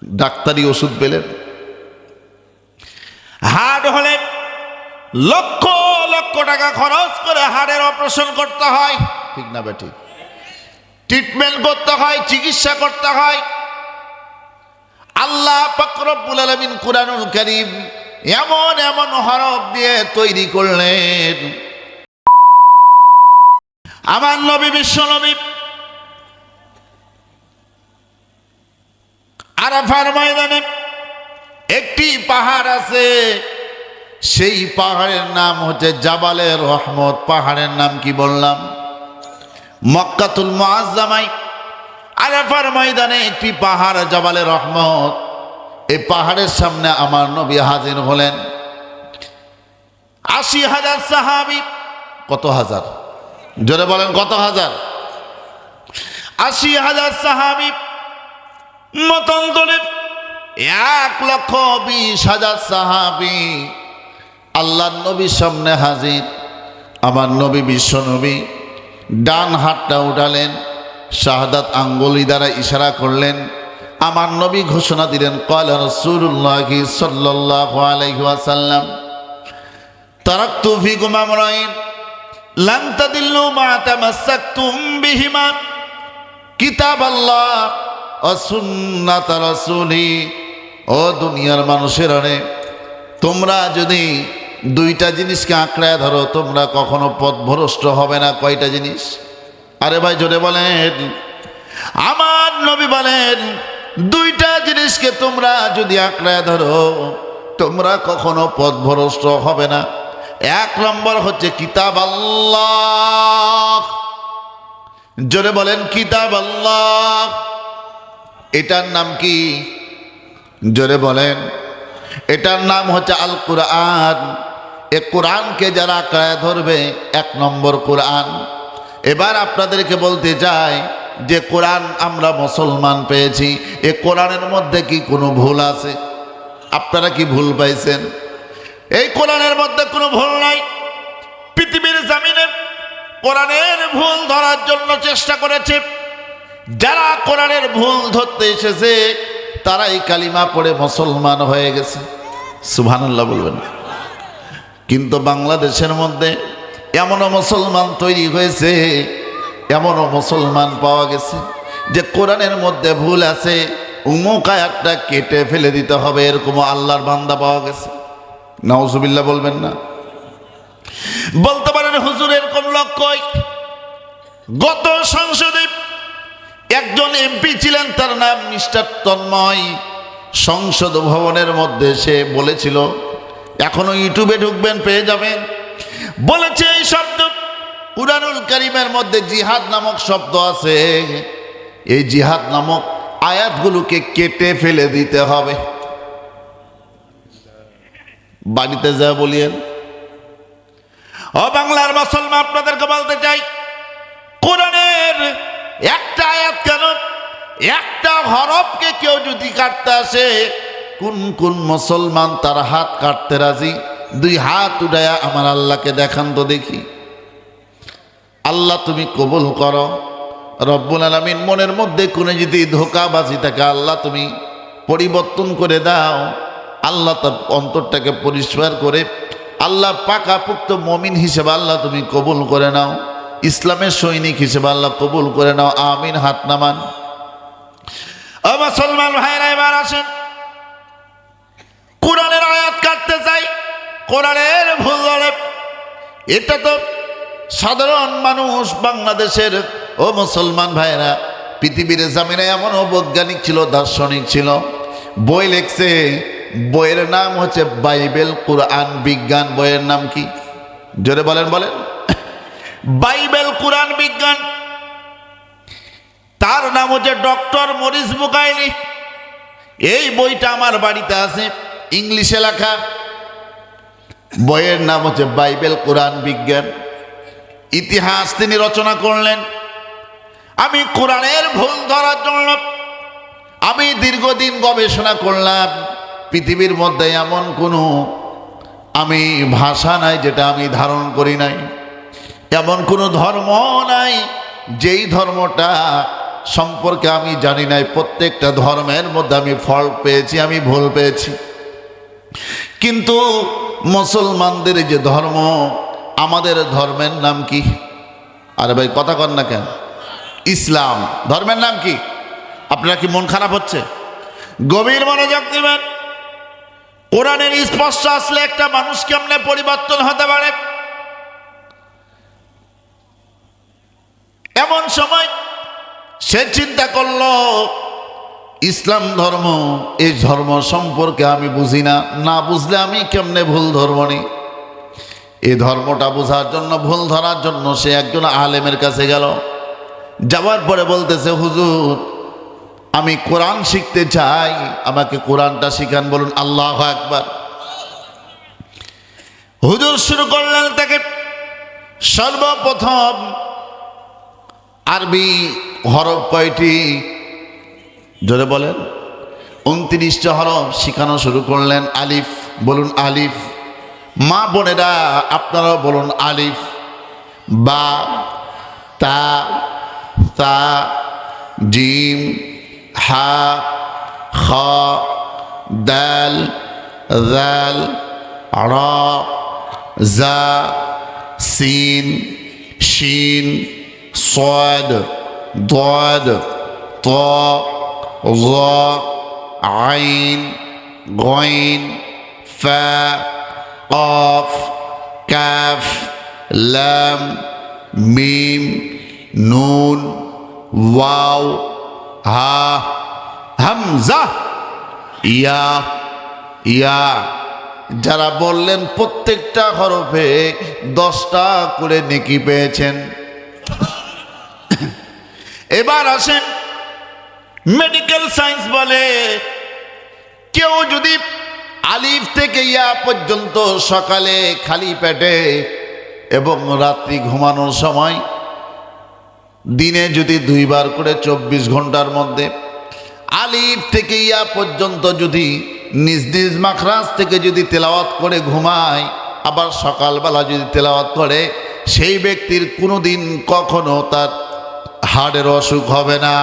ডাক্তারি ওষুধ পেলেন। হার্ট হলে লক্ষ লক্ষ টাকা খরচ করে হার্টের অপারেশন করতে হয়, ঠিক না বেঠিক? ট্রিটমেন্ট করতে হয়, চিকিৎসা করতে হয়। আল্লাহ পাক রব্বুল আলামিন কুরআনুল কারীম এমন এমন হরফ দিয়ে তৈরি করলেন, আমার নবী বিশ্ব নবী আরাফার ময়দানে একটি পাহাড় আছে, সেই পাহাড়ের নাম হচ্ছে জাবালে রহমত। পাহাড়ের নাম কি বললাম? মক্কাতুল মুআজ্জামায় আরাফার ময়দানে একটি পাহাড় জাবালে রহমত। এই পাহাড়ের সামনে আমার নবী হাজির হলেন। ৮০,০০০ সাহাবী। কত হাজার? জোরে বলেন কত হাজার? ৮০,০০০ সাহাবী মতান্তরে ১,২০,০০০ সাহাবী আল্লাহর নবীর সামনে হাজির। আমার নবী বিশ্ব নবী ডান হাতটা উঠালেন, শাহাদাত আঙ্গুলি দ্বারা ইশারা করলেন। আমার নবী ঘোষণা দিলেন, ক্বালা রাসূলুল্লাহি সাল্লাল্লাহু আলাইহি ওয়াসাল্লাম, তারাকতু ফীকুম আমরাইন লান তাদিল্লু মা তামাসসাকতুম বিহিমা কিতাবাল্লাহ ওয়া সুন্নাত রাসূলি। ও দুনিয়ার মানুষেরা রে, তোমরা যদি দুইটা জিনিসকে আঁকড়ায় ধরো তোমরা কখনো পথভ্রষ্ট হবে না। কয়টা জিনিস? আরে ভাই জোরে বলেন। আমার নবী বলেন, দুইটা জিনিসকে তোমরা যদি আঁকড়ায় ধরো তোমরা কখনো পথভ্রষ্ট হবে না। এক নম্বর হচ্ছে কিতাব আল্লাহ। জোরে বলেন কিতাব আল্লাহ। এটার নাম কি? জোরে বলেন। এটার নাম হচ্ছে আল কুরআন। এ কোরআনকে যারা আঁকড়ায় ধরবে, এক নম্বর কোরআন। এবার আপনাদেরকে বলতে চাই যে কোরআন আমরা মুসলমান পেয়েছি, এ কোরআনের মধ্যে কি কোনো ভুল আছে? আপনারা কি ভুল পাইছেন? এই কোরআনের মধ্যে কোনো ভুল নাই। পৃথিবীর জমিনে কোরআনের ভুল ধরার জন্য চেষ্টা করেছে। যারা কোরআনের ভুল ধরতে এসেছে তারাই কালিমা পড়ে মুসলমান হয়ে গেছে। সুবহানাল্লাহ বলবেন। কিন্তু বাংলাদেশের মধ্যে এমনও মুসলমান তৈরি হয়েছে, এমনও মুসলমান পাওয়া গেছে যে কোরআনের মধ্যে ভুল আছে, উমুক আয়াতটা কেটে ফেলে দিতে হবে, এরকম আল্লাহর বান্দা পাওয়া গেছে। নাউজুবিল্লাহ বলবেন না? বলতে পারেন হুজুর এরকম লোক কই? গত সংসদে একজন এমপি ছিলেন, তার নাম মিস্টার তন্ময়। সংসদ ভবনের মধ্যে সে বলেছিল, এখনো ইউটিউবে ঢুকবেন পেয়ে যাবেন, বলেছে এই শব্দ কুরআনুল কারীমের মধ্যে জিহাদ নামক শব্দ আছে, এই জিহাদ নামক আয়াতগুলোকে কেটে ফেলে দিতে হবে। বাড়িতে যা বলিয়েন। ও বাংলার মুসলমান, আপনাদেরকে বলতে চাই, কোরআনের একটা আয়াত কেন, একটা হরফকে কেউ যদি কাটতে আসে, কোন কোন মুসলমান তার হাত কাটতে রাজি? দুই হাত উঠায়া আমার আল্লাহকে দেখান তো দেখি। আল্লাহ তুমি কবুল করো। রব্বুল আলামিন মনের মধ্যে কোনো যদি ধোঁকাবাজি থাকে আল্লাহ তুমি পরিবর্তন করে দাও। আল্লাহ তার অন্তরটাকে পরিষ্কার করে আল্লাহ পাকাপোক্ত মুমিন হিসেবে আল্লাহ তুমি কবুল করে নাও। ইসলামের সৈনিক হিসেবে আল্লাহ কবুল করে নাও। আমিন। হাত নামান। ও মুসলমান ভাইরা, এবার আসেন, কোরআনের আয়াত কাটতে চাই, কোরআনের ভুল ধরে। এটা তো সাধারণ মানুষ বাংলাদেশের, ও মুসলমান ভাইরা, পৃথিবীর জামিনে এমনও বৈজ্ঞানিক ছিল, দার্শনিক ছিল, বই লিখছে। বইয়ের নাম হচ্ছে বাইবেল কোরআন বিজ্ঞান। বইয়ের নাম কি? জোরে বলেন বলেন। বাইবেল কোরআন বিজ্ঞান। তার নাম হচ্ছে ডক্টর মরিস বুকাইলি। এই বইটা আমার বাড়িতে আছে, ইংলিশে লেখা। বইয়ের নাম হচ্ছে বাইবেল কোরআন বিজ্ঞান। ইতিহাস তিনি রচনা করলেন। আমি কোরআনের ভুল ধরার জন্য আমি দীর্ঘদিন গবেষণা করলাম। পৃথিবীর মধ্যে এমন কোনো আমি ভাষা নাই যেটা আমি ধারণ করি নাই, এমন কোনো ধর্ম নাই যেই ধর্মটা সম্পর্কে আমি জানি নাই। প্রত্যেকটা ধর্মের মধ্যে আমি ফল্ট পেয়েছি, আমি ভুল পেয়েছি। কিন্তু মুসলমানদের যে ধর্ম, আমাদের ধর্মের নাম কি? আরে ভাই কথা কন না কেন? ইসলাম। ধর্মের নাম কি? আপনারা কি মন খারাপ হচ্ছে? গভীর মনোযোগ দিবেন। কোরআনের স্পষ্ট আসলে একটা মানুষ কেমনে পরিবর্তন হতে পারে। এমন সময় সে চিন্তা করল, ইসলাম ধর্ম, এই ধর্ম সম্পর্কে আমি বুঝি না, না বুঝলে আমি কেমনে ভুল ধর্ম নিই। এই ধর্মটা বোঝার জন্য, ভুল ধরার জন্য সে একজন আলেমের কাছে গেল। যাওয়ার পরে বলতেছে, হুজুর আমি কোরআন শিখতে চাই, আমাকে কোরআনটা শিখান। বলুন আল্লাহু আকবার। হুজুর শুরু করলেন তাকে সর্বপ্রথম আরবি হরফ কয়টি? জোরে বলেন। 29টা হরফ শিখানো শুরু করলেন। আলিফ, বলুন আলিফ। মা বোনেরা আপনারাও বলুন আলিফ। বা, তা, তা, জিম, হা, খ, দাল, জাল, রা, জা, সিন, শিন, صاد ضاد طاء ظاء عين غين فاء قاف كاف لام ميم نون واو ها হামজা ইয়া ইয়া। যারা বললেন প্রত্যেকটা হরফে 10টা করে নেকি পেয়েছেন। এবার আসেন, মেডিকেল সায়েন্স বলে কেউ যদি আলিফ থেকে ইয়া পর্যন্ত সকালে খালি পেটে এবং রাত্রি ঘুমানোর সময় দিনে যদি 2 বার করে 24 ঘন্টার মধ্যে আলিফ থেকে ইয়া পর্যন্ত যদি নিজ নিজ মাখরাজ থেকে যদি তেলাওয়াত করে ঘুমায়, আবার সকালবেলা যদি তেলাওয়াত করে, সেই ব্যক্তির কোনোদিন কখনো তার হার্টের অসুখ হবে না।